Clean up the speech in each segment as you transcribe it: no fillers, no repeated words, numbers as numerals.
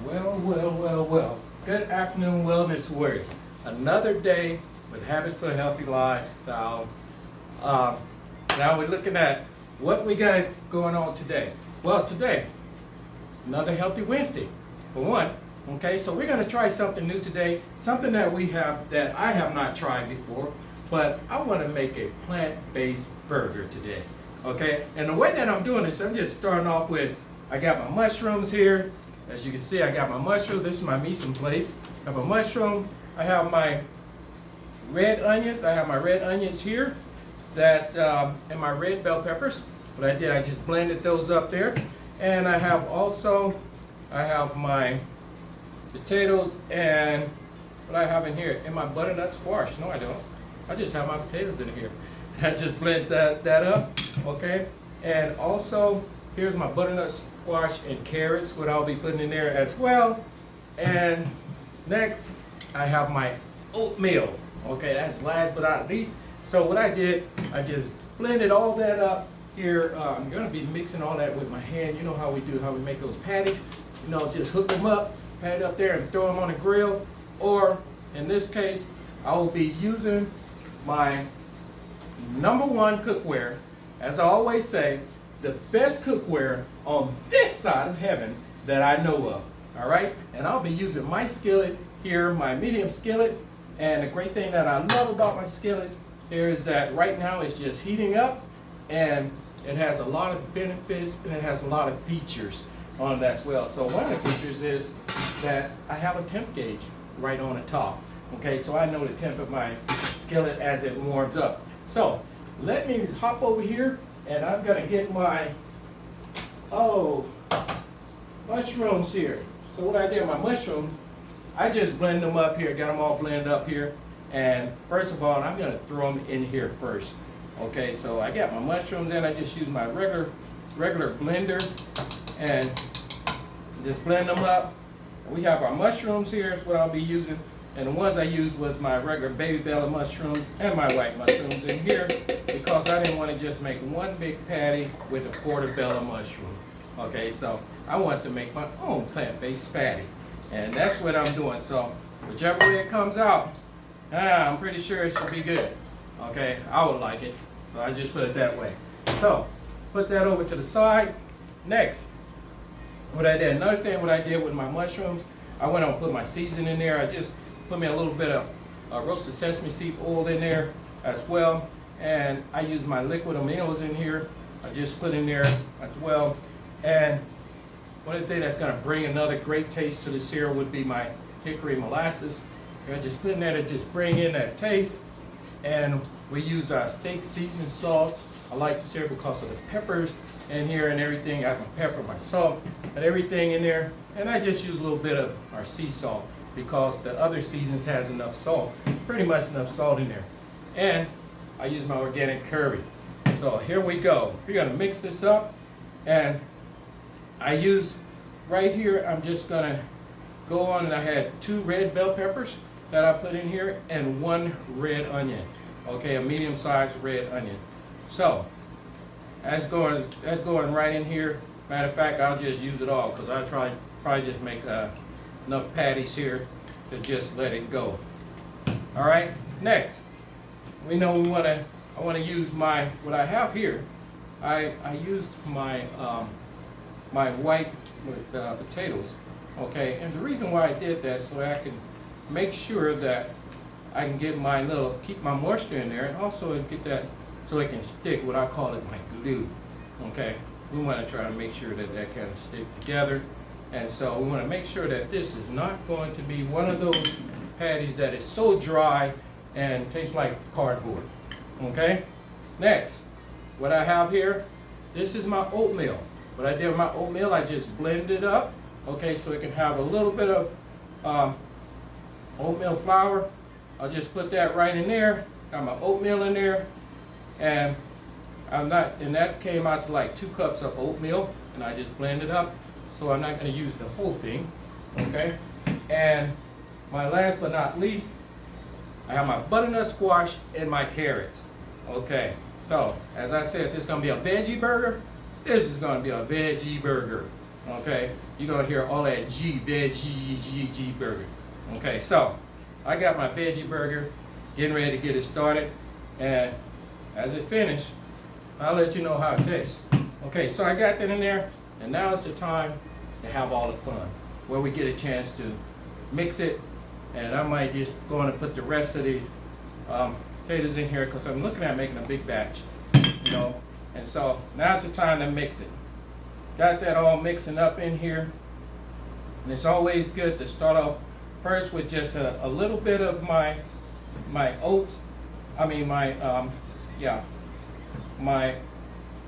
Well. Good afternoon, wellness warriors. Another day with Habits for a Healthy Lifestyle. Now we're looking at what we got going on today. Well, today, another Healthy Wednesday, for one. Okay, so we're going to try something new today, something that I have not tried before, but I want to make a plant-based burger today. Okay, and the way that I'm doing this, I'm just starting off with, I got my mushrooms here. As you can see, I got my mushroom. This is my meat in place. I have a mushroom. I have my red onions. I have my red onions here, and my red bell peppers. What I did, I just blended those up there. And I have my potatoes and what I have in here, and my butternut squash. No, I don't. I just have my potatoes in here. I just blend that up, okay? And also, here's my butternut squash and carrots, what I'll be putting in there as well. And next, I have my oatmeal. Okay, that's last but not least. So what I did, I just blended all that up here. I'm gonna be mixing all that with my hand. You know how we make those patties. You know, just hook them up, pat it up there and throw them on the grill. Or in this case, I will be using my #1 cookware. As I always say, the best cookware on this side of heaven that I know of. All right, and I'll be using my skillet here, my medium skillet. And the great thing that I love about my skillet here is that right now it's just heating up, and it has a lot of benefits and it has a lot of features on it as well. So one of the features is that I have a temp gauge right on the top. Okay, so I know the temp of my skillet as it warms up. So let me hop over here, and I'm gonna get my mushrooms here. So what I did, my mushrooms, I just blend them up here, got them all blended up here. And first of all, I'm gonna throw them in here first. Okay, so I got my mushrooms in. I just use my regular blender and just blend them up. We have our mushrooms here, is what I'll be using. And the ones I used was my regular baby bella mushrooms and my white mushrooms in here, because I didn't want to just make one big patty with a portobello mushroom. Okay, so I wanted to make my own plant-based patty. And that's what I'm doing. So whichever way it comes out, I'm pretty sure it should be good. Okay, I would like it. So I just put it that way. So put that over to the side. Next, what I did with my mushrooms, I went on and put my seasoning in there. I just put me a little bit of roasted sesame seed oil in there as well. And I use my liquid aminos in here. I just put in there as well. And one of the things that's going to bring another great taste to the cereal would be my hickory molasses. I just put in there to just bring in that taste. And we use steak seasoned salt. I like the cereal because of the peppers in here and everything. I have my pepper, my salt, and everything in there. And I just use a little bit of our sea salt, because the other seasons has enough salt, pretty much enough salt in there. And I use my organic curry. So here we go. We're gonna mix this up, and I use right here, I'm just gonna go on, and I had 2 red bell peppers that I put in here and 1 red onion. Okay, a medium-sized red onion. So that's going right in here. Matter of fact, I'll just use it all, because I'll probably just make enough patties here to just let it go. All right, next, I want to use what I have here. I used my white potatoes. Okay, and the reason why I did that, so that I can make sure that I can get keep my moisture in there, and also get that so it can stick, what I call it my glue. Okay, we want to try to make sure that that can stick together. And so we want to make sure that this is not going to be one of those patties that is so dry and tastes like cardboard. Okay? Next, what I have here, this is my oatmeal. What I did with my oatmeal, I just blended it up. Okay, so it can have a little bit of oatmeal flour. I'll just put that right in there. Got my oatmeal in there. And that came out to like 2 cups of oatmeal, and I just blended it up. So I'm not going to use the whole thing, okay? And my last but not least, I have my butternut squash and my carrots. Okay, so as I said, this is going to be a veggie burger. This is going to be a veggie burger. Okay, you're gonna hear all that Veggie burger. Okay, so I got my veggie burger, getting ready to get it started, and as it finished, I'll let you know how it tastes. Okay, so I got that in there, and now is the time to have all the fun, where we get a chance to mix it, and I might just go on and put the rest of the potatoes in here because I'm looking at making a big batch, you know, and so now's the time to mix it. Got that all mixing up in here, and it's always good to start off first with just a little bit of my oats, my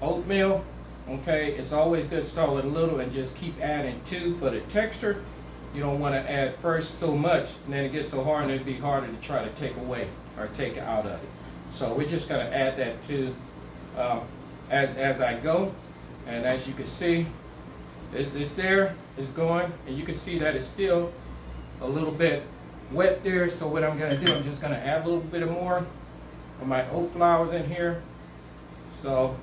oatmeal. Okay, it's always good to start with a little and just keep adding to for the texture. You don't want to add first so much, and then it gets so hard and it'd be harder to try to take away or take out of it. So we're just going to add that to as I go, and as you can see, it's there, it's going, and you can see that it's still a little bit wet there. So what I'm going to do, I'm just going to add a little bit more of my oat flours in here. So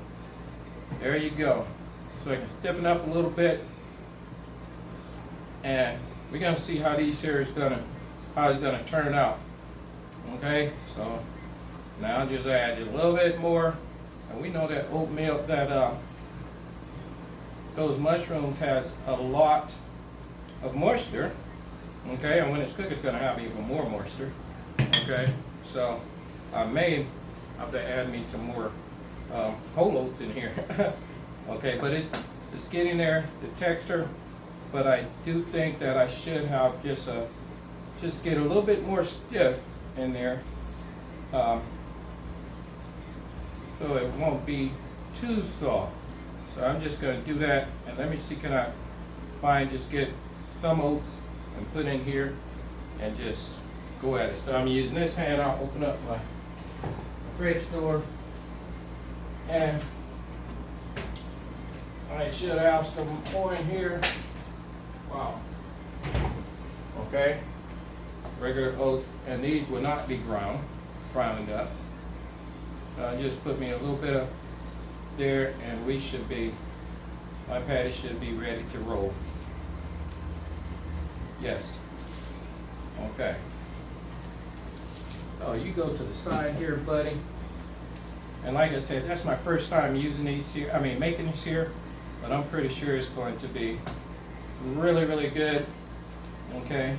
there you go. So I can stiffen up a little bit, and we're gonna see how these here is how it's gonna turn out. Okay, so now just add a little bit more, and we know that oatmeal, those mushrooms has a lot of moisture. Okay, and when it's cooked, it's gonna have even more moisture. Okay, so I may have to add me some more whole oats in here. Okay, but it's getting there, the texture, but I do think that I should have just get a little bit more stiff in there, so it won't be too soft. So I'm just going to do that, and let me see, can I just get some oats and put in here and just go at it. So I'm using this hand. I'll open up my fridge door, and I should have some more in here. Wow. Okay. Regular oats, and these will not be ground up. So I just put me a little bit of there, and my patty should be ready to roll. Yes. Okay. So you go to the side here, buddy. And like I said, that's my first time using these here, making these here, but I'm pretty sure it's going to be really, really good. Okay.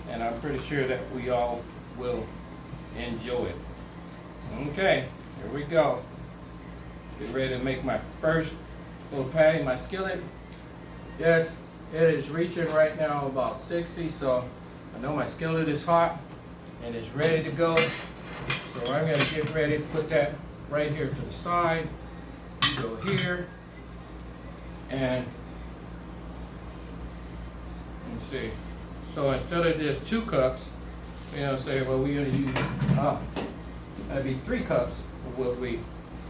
And I'm pretty sure that we all will enjoy it. Okay, here we go. Get ready to make my first little patty, my skillet. Yes, it is reaching right now about 60, so I know my skillet is hot and it's ready to go. So I'm gonna get ready to put that right here to the side. You go here, and let's see. So instead of just 2 cups, we're gonna say, well, we're gonna use that'd be 3 cups of what we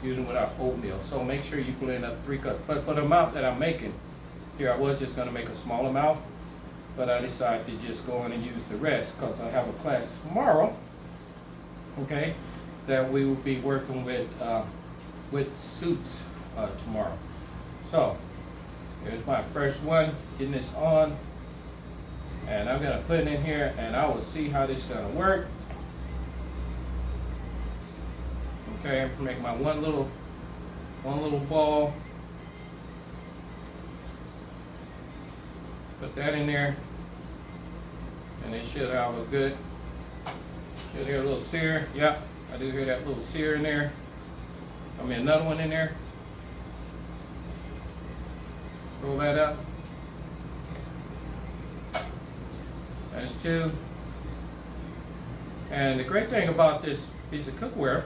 using with our oatmeal. So make sure you blend up 3 cups. But for the amount that I'm making here, I was just gonna make a small amount, but I decided to just go in and use the rest because I have a class tomorrow. Okay, that we will be working with soups tomorrow. So here's my first one, getting this on, and I'm gonna put it in here, and I will see how this is gonna work. Okay, I'm gonna make my one little ball. Put that in there, and it should have a good. You'll hear a little sear. Yep, I do hear that little sear in there. Another one in there. Roll that up. That's 2. And the great thing about this piece of cookware,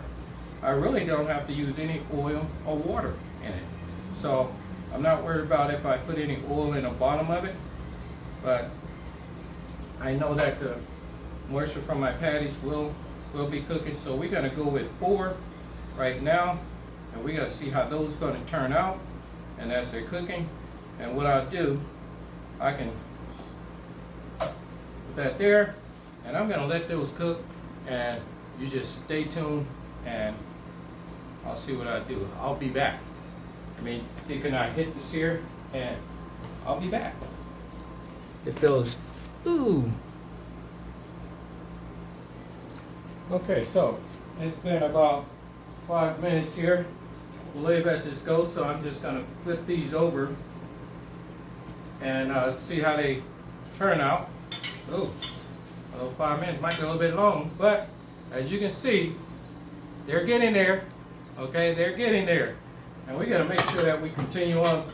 I really don't have to use any oil or water in it. So I'm not worried about if I put any oil in the bottom of it, but I know that the moisture from my patties will be cooking. So we're gonna go with 4 right now, and we're gonna see how those gonna turn out, and as they're cooking. And what I'll do, I can put that there, and I'm gonna let those cook, and you just stay tuned, and I'll see what I do. I'll be back. See, can I hit this here, and I'll be back. It feels, ooh. Okay, so it's been about 5 minutes here. I believe as this goes, so I'm just gonna flip these over and see how they turn out. Ooh, well, 5 minutes might be a little bit long, but as you can see, they're getting there. Okay, they're getting there. And we're gonna make sure that we continue on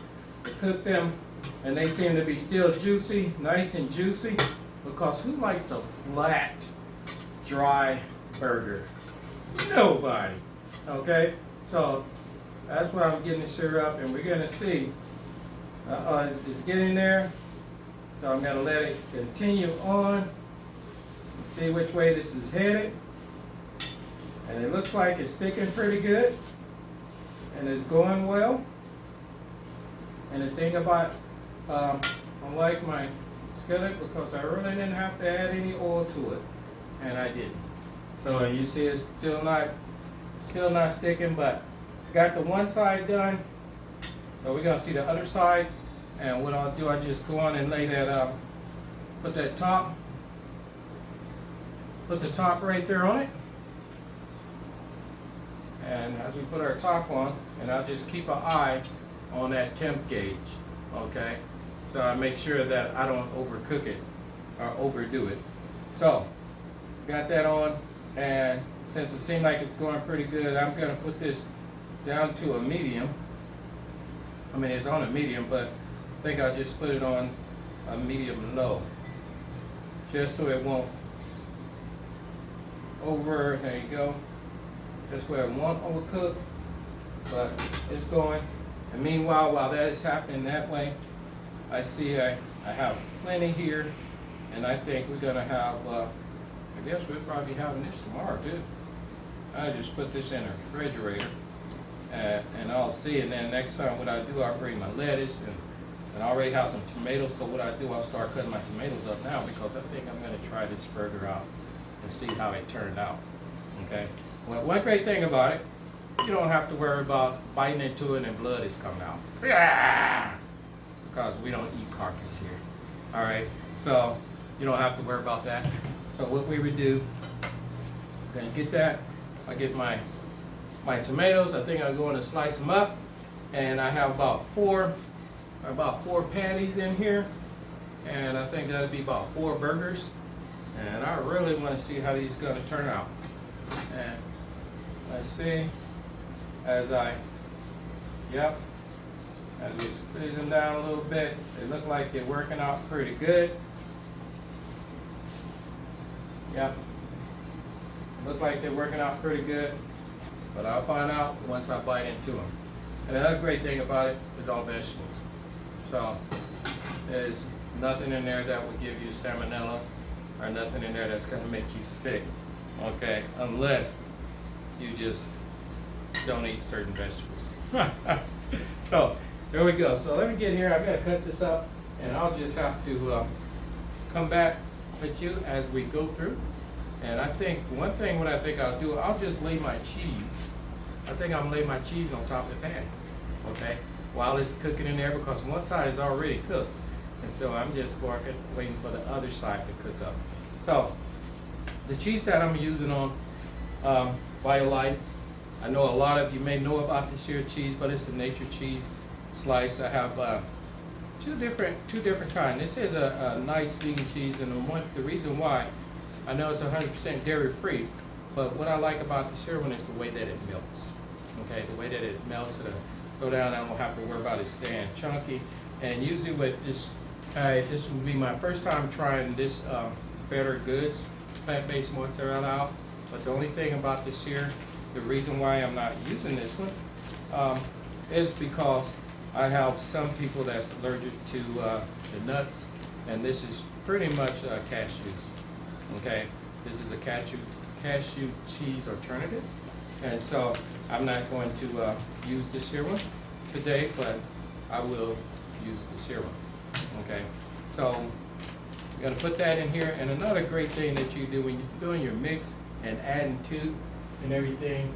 to cook them, and they seem to be still juicy, nice and juicy, because who likes a flat, dry burger? Nobody. Okay, so that's why I'm getting the syrup, and we're gonna see. It's getting there, so I'm gonna let it continue on and see which way this is headed. And it looks like it's sticking pretty good, and it's going well. And the thing about, I like my skillet because I really didn't have to add any oil to it, and I didn't. So you see it's still not sticking, but got the one side done. So we're gonna see the other side, and what I'll do, I just go on and lay that, put the top right there on it. And as we put our top on, and I'll just keep an eye on that temp gauge, okay? So I make sure that I don't overcook it or overdo it. So, got that on, and since it seems like it's going pretty good, I'm gonna put this down to a medium. I mean, it's on a medium, but I think I'll just put it on a medium low, just so it won't there you go. This way it won't overcook, but it's going. And meanwhile, while that is happening that way, I see I have plenty here, and I think we're gonna have, I guess we'll probably be having this tomorrow too. I just put this in the refrigerator, and I'll see, and then next time what I do, I'll bring my lettuce, and I already have some tomatoes, so what I do, I'll start cutting my tomatoes up now, because I think I'm gonna try this burger out and see how it turned out, okay? Well, one great thing about it, you don't have to worry about biting into it and blood is coming out. Because we don't eat carcass here. All right, so you don't have to worry about that. So what we would do, gonna get that. I get my tomatoes. I think I'll go in and slice them up, and I have about four patties in here, and I think that'll be about 4 burgers. And I really want to see how these are gonna turn out. And let's see, as we squeeze them down a little bit, they look like they're working out pretty good. Yep, look like they're working out pretty good, but I'll find out once I bite into them. And another great thing about it is all vegetables. So there's nothing in there that will give you salmonella, or nothing in there that's gonna make you sick, okay, unless you just don't eat certain vegetables. So there we go. So let me get here. I've got to cut this up, and I'll just have to come back with you as we go through. And I think one thing, what I think I'll do, I'll just lay my cheese. I think I'm gonna lay my cheese on top of the pan, okay, while it's cooking in there, because one side is already cooked, and so I'm just waiting for the other side to cook up. So the cheese that I'm using on BioLife, I know a lot of you may know about this here cheese, but it's a nature cheese slice. I have two different kinds. This is a nice vegan cheese, and the reason why, I know it's 100% dairy free, but what I like about this here one is the way that it melts. Okay, the way that it melts, it'll go down. I don't have to worry about it staying chunky. And usually with this, this will be my first time trying this Better Goods plant-based mozzarella out. But the only thing about this here, the reason why I'm not using this one is because I have some people that's allergic to the nuts, and this is pretty much cashews. Okay, this is a cashew cheese alternative, and so I'm not going to use this here one today, but I will use this here one. Okay, so you're gonna put that in here. And another great thing that you do when you're doing your mix and adding to and everything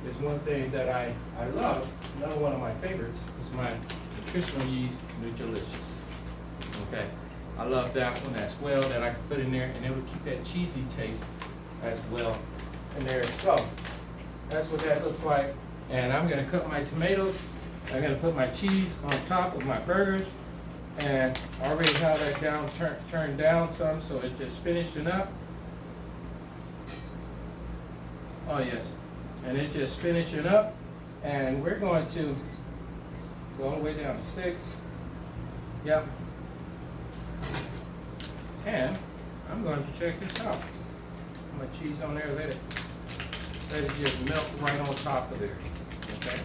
is one thing that I love. Another one of my favorites is my nutritional yeast, Nutrilicious. Okay, I love that one as well, that I can put in there, and it will keep that cheesy taste as well in there. So that's what that looks like. And I'm gonna cut my tomatoes. I'm gonna put my cheese on top of my burgers, and I already have that down, turned down some, so it's just finishing up. Oh yes, and it's just finishing up, and we're going to go all the way down to 6. Yep. And I'm going to check this out. Put my cheese on there, let it just melt right on top of there. Okay.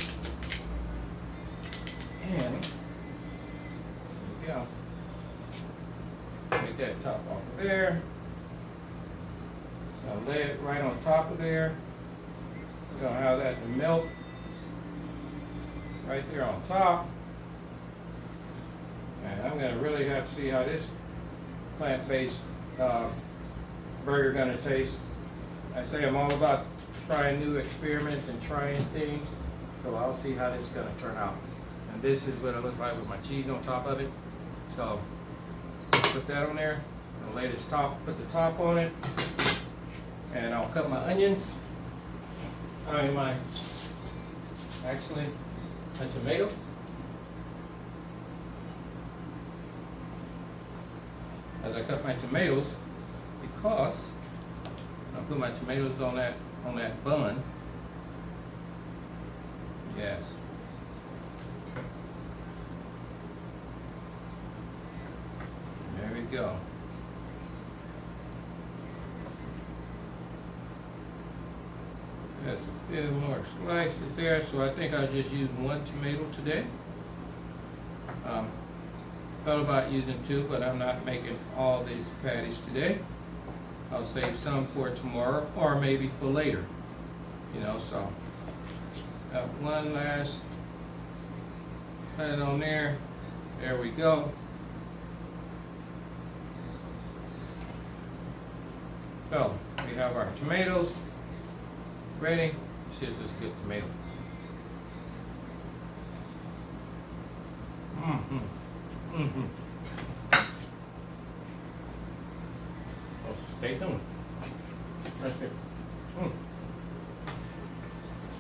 And there we go. Take that top off of there. So lay it right on top of there. We're gonna have that to melt right there on top. And I'm gonna really have to see how this plant-based burger gonna taste. I say I'm all about trying new experiments and trying things, so I'll see how this is gonna turn out. And this is what it looks like with my cheese on top of it. So put that on there. I'll lay this top, put the top on it, and I'll cut my onions. Actually, a tomato. As I cut my tomatoes, because I'll put my tomatoes on that bun. Yes. There we go. There's a few more slices there, so I think I'll just use 1 tomato today. Thought about using 2, but I'm not making all these patties today. I'll save some for tomorrow, or maybe for later. You know, so got one last, put it on there. There we go. So we have our tomatoes ready. See if this is good tomato. Oh, stay tuned. Right there.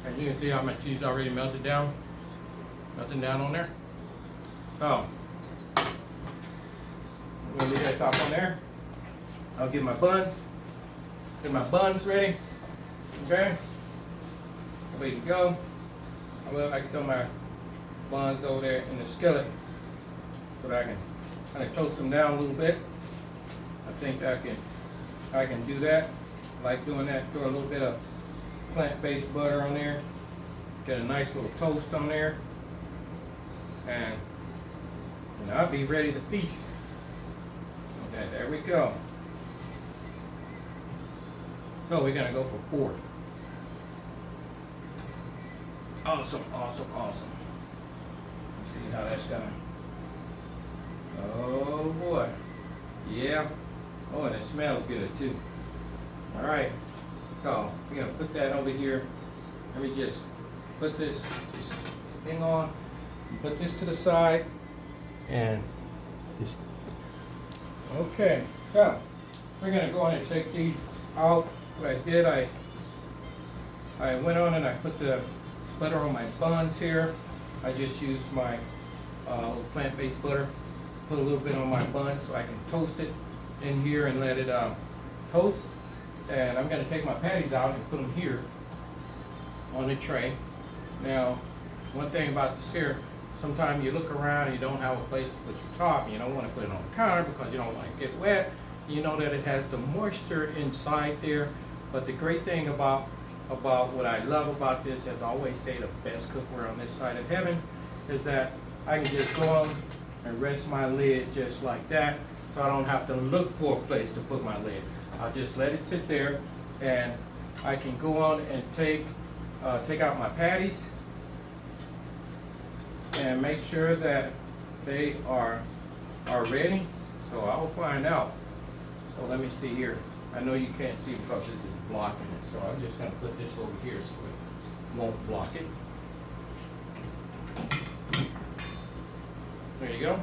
And you can see how my cheese already melted down. Melting down on there. So I'm gonna leave that top on there. I'll get my buns. Get my buns ready. Okay. Away to go. I can throw my buns over there in the skillet so that I can kind of toast them down a little bit. I think I can do that. I like doing that. Throw a little bit of plant-based butter on there. Get a nice little toast on there. And I'll be ready to feast. Okay, there we go. So we're gonna go for 4. Awesome, awesome, awesome. Let's see how that's gonna. Oh boy. Yeah. Oh, and it smells good too. All right. So we're gonna put that over here. Let me just put this thing on. Put this to the side. And just. Okay. So we're gonna go on and take these out. What I did, I went on and I put the butter on my buns here. I just used my plant-based butter, put a little bit on my buns so I can toast it in here and let it toast. And I'm going to take my patties out and put them here on the tray. Now, one thing about this here, sometimes you look around and you don't have a place to put your top, and you don't want to put it on the counter because you don't want to get wet. You know that it has the moisture inside there. But the great thing about what I love about this, as I always say, the best cookware on this side of heaven, is that I can just go on and rest my lid just like that, so I don't have to look for a place to put my lid. I'll just let it sit there, and I can go on and take out my patties and make sure that they are ready. So I'll find out. So let me see here. I know you can't see because this is blocking it, so I'm just going to put this over here so it won't block it. There you go.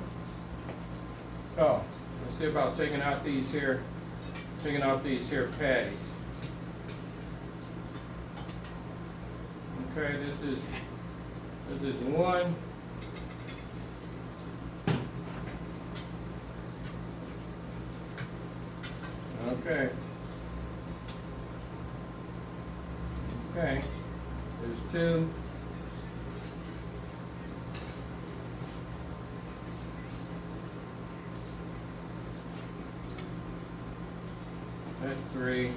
So let's see about taking out these here patties. Okay, this is one. Okay. Okay. There's two. That's three.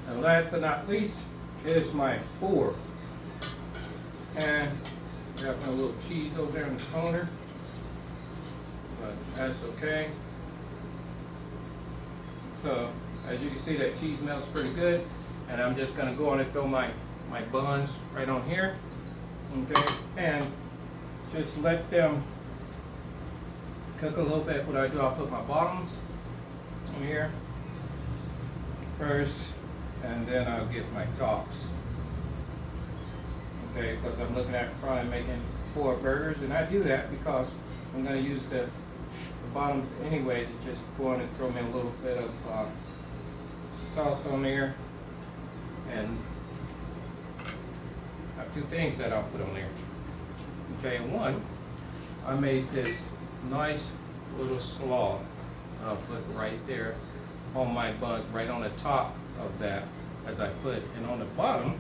And last but not least is my four. And got my little cheese over there in the corner. But that's okay. So as you can see, that cheese melts pretty good. And I'm just gonna go on and throw my buns right on here. Okay, and just let them cook a little bit. What I do, I'll put my bottoms in here first, and then I'll get my tops. Okay, because I'm looking at probably making 4 burgers, and I do that because I'm going to use the bottoms anyway to just go on and throw me a little bit of sauce on there, and I have 2 things that I'll put on there. Okay, one, I made this nice little slaw. I'll put right there on my buns, right on the top of that as I put, and on the bottom,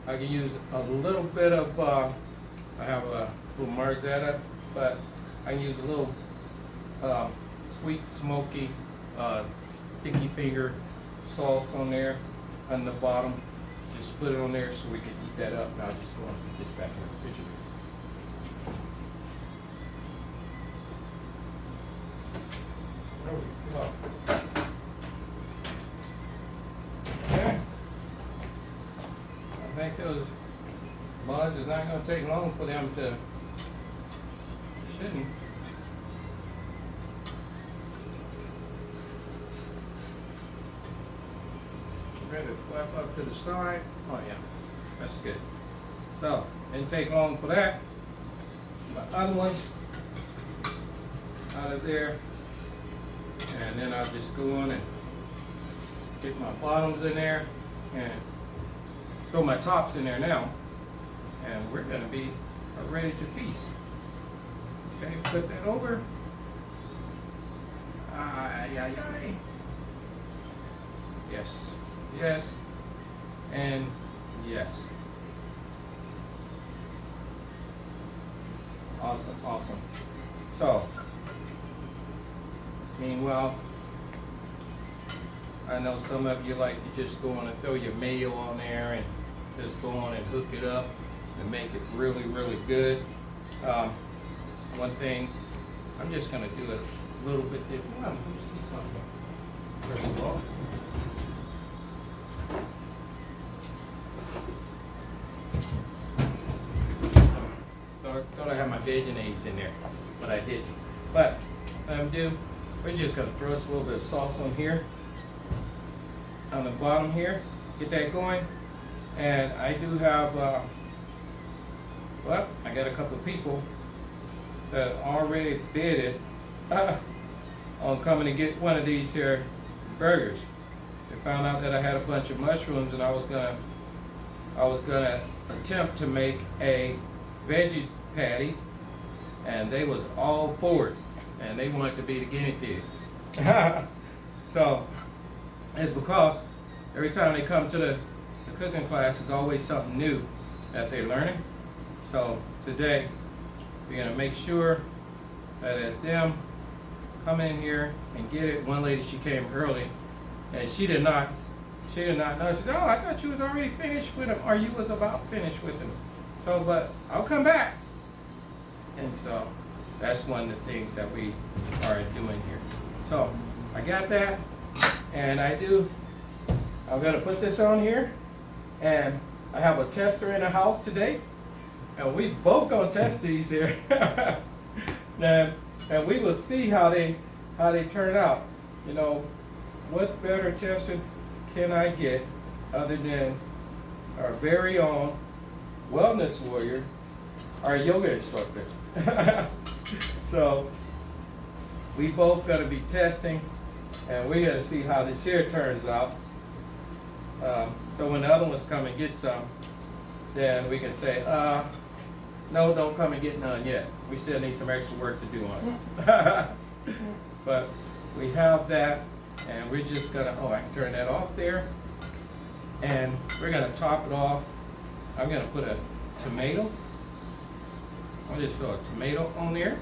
I can use a little bit of, I have a little marzetta, but I can use a little sweet, smoky, sticky finger sauce on there on the bottom. Just put it on there so we can eat that up. Now I'll just go and put this back in the refrigerator. There we go. Okay. I think those buns is not going to take long for them to, shouldn't. Ready to flap up to the side. Oh yeah, that's good. So, didn't take long for that. My other one out of there. And then I'll just go on and get my bottoms in there and throw my tops in there now. And we're going to be ready to feast. Okay, put that over. Ay, ay, ay. Yes, yes, and yes. Awesome, awesome. So, meanwhile, I know some of you like to just go on and throw your mayo on there and just go on and hook it up and make it really, really good. One thing, I'm just going to do it a little bit different. Let me see something. First of all. Thought I had my veggie eggs in there, but I didn't. But what I'm doing, we're just going to throw us a little bit of sauce on here, on the bottom here, get that going. And I do have, well, I got a couple of people that already bidded on coming to get one of these here burgers. They found out that I had a bunch of mushrooms, and I was gonna attempt to make a veggie patty, and they was all for it, and they wanted to be the guinea pigs. So it's because every time they come to the cooking class, there's always something new that they're learning. So today we're gonna make sure that as them come in here and get it. One lady, she came early, and she did not know. She said, "Oh, I thought you was already finished with them, or you was about finished with them." So, but I'll come back. And so that's one of the things that we are doing here. So I got that, and I'm gonna put this on here, and I have a tester in the house today, and we both gonna test these here. And we will see how they turn out. You know, what better tester can I get other than our very own wellness warrior, our yoga instructor. So we both gonna be testing, and we're gonna see how this here turns out. So when the other ones come and get some, then we can say, no, don't come and get none yet. We still need some extra work to do on it. But we have that, and we're just gonna, oh, I can turn that off there. And we're gonna top it off. I'm gonna put a tomato. I'll just throw a tomato on there.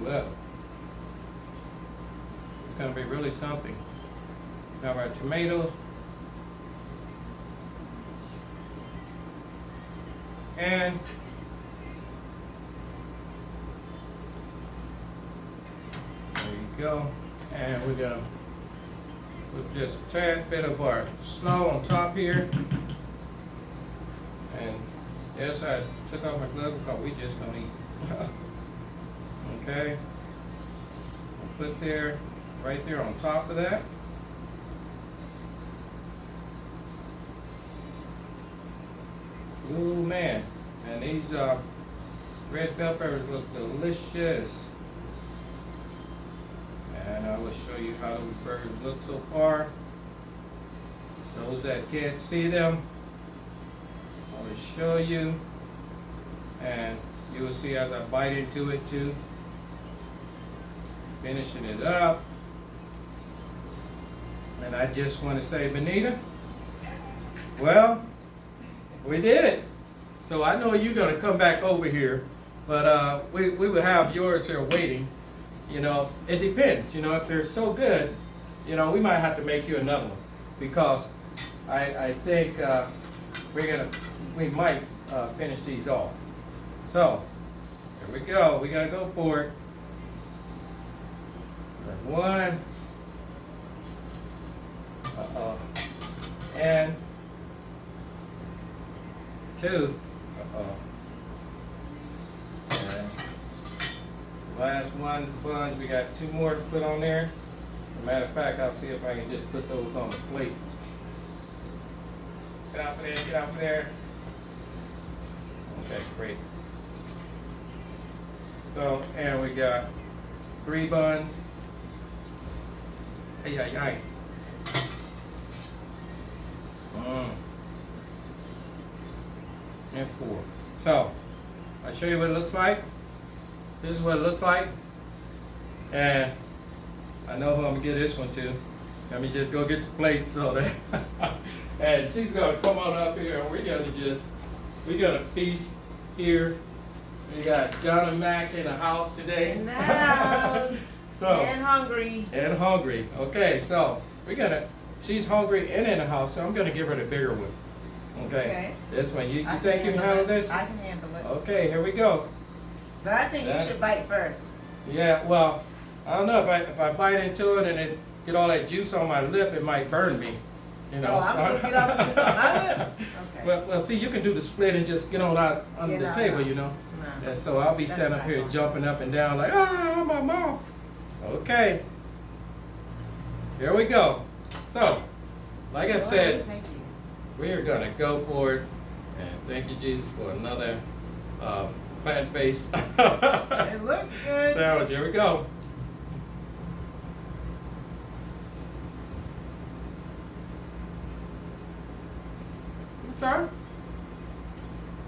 Well, it's gonna be really something. Now our tomatoes. And there you go. And we're gonna put just a tad bit of our slaw on top here. And yes, I took off my gloves because we just gonna eat. Okay. We'll put there, right there on top of that. Ooh man, and these red bell peppers look delicious. And I will show you how those burgers look so far. Those that can't see them, I will show you. And you will see as I bite into it too. Finishing it up. And I just want to say, Benita, well, we did it. So I know you're going to come back over here, but we will have yours here waiting. You know, it depends. You know, if they're so good, you know, we might have to make you another one, because I think we might finish these off. So here we go. We're going to go for it. One. And two. And last one, buns. We got two more to put on there. As a matter of fact, I'll see if I can just put those on the plate. Get out there, get out there. Okay, great. So, and we got 3 buns. Hey, hey, hey. And 4. So, I'll show you what it looks like. This is what it looks like. And I know who I'm gonna give this one to. Let me just go get the plate so that and she's gonna come on up here and we're gonna feast here. We got Donna Mac in the house today. In the house. So, and hungry. And hungry. Okay, so she's hungry and in the house, so I'm gonna give her the bigger one. Okay. This one, you think you can handle this? I can handle it. Okay, here we go. But I think you should bite first. Yeah, well, I don't know, if I bite into it and it get all that juice on my lip, it might burn me. You know. Oh, I'm supposed to get all the juice on my lip? Okay. Well, see, you can do the split and just get on out under the table, you know. No. And so I'll be standing up here jumping up and down like, my mouth. Okay. Here we go. So, like I said, Thank you. we are gonna go for it. And thank you, Jesus, for another plant-based It looks good. sandwich. Here we go. Okay.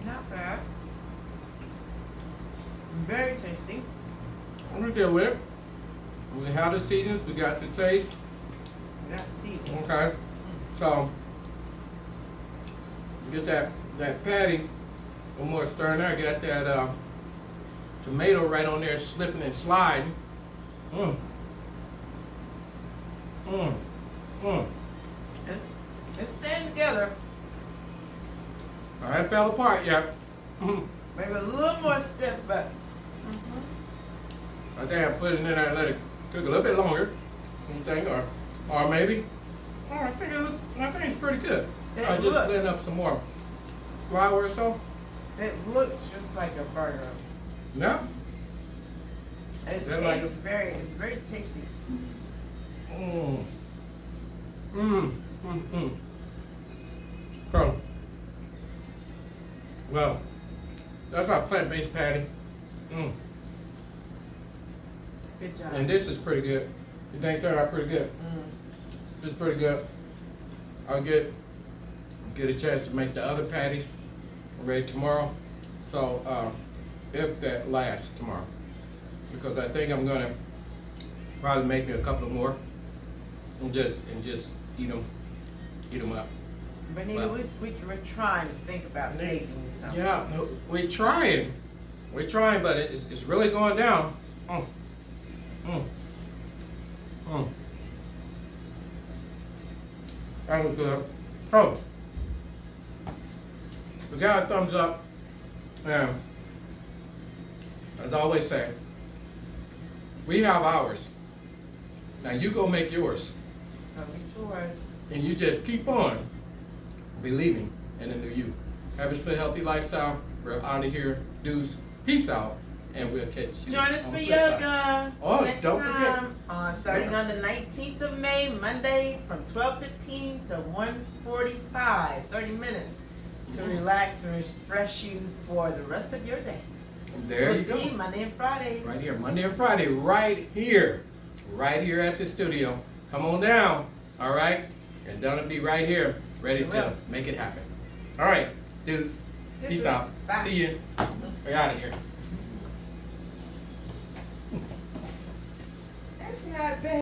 Not bad. Very tasty. I'm gonna deal with it. We have the seasons, we got the taste. We got the seasons. Okay. So get that patty, one more stir there, got that tomato right on there slipping and sliding. It's staying together. All right, fell apart yet. Maybe a little more stiff, but I think I put it in there and let it cook a little bit longer. You think, or maybe? Oh, I think it's pretty good. I just blend up some more flour or so. it looks just like a burger. Yeah. It They're tastes it's very tasty. So, well, That's our plant-based patty. Good job. And this is pretty good. You think they're pretty good? This is pretty good. I'll get a chance to make the other patties ready tomorrow. So if that lasts tomorrow, because I think I'm gonna probably make me a couple of more and just eat them up. But Well. we're trying to think about saving you something. Yeah, no, we're trying, but it's really going down. That was good. Oh, we got a thumbs up. Yeah. As I always say, we have ours. Now you go make yours, Come get yours. and you just keep on believing in the new you. Have a fit, healthy lifestyle. We're out of here. Dudes, peace out, and we'll catch you. Join us on for the flip side. yoga. Oh, next don't forget. time, starting on the 19th of May, Monday, from 12:15 to 1:45, 30 minutes to relax and refresh you for the rest of your day. There We'll you go. see you Monday and Fridays. Right here, Monday and Friday, right here at the studio. Come on down, all right? And Donna be right here, ready We to will. make it happen. All right, dudes, This peace is- out. bye. See you. We're out of here. That's not bad.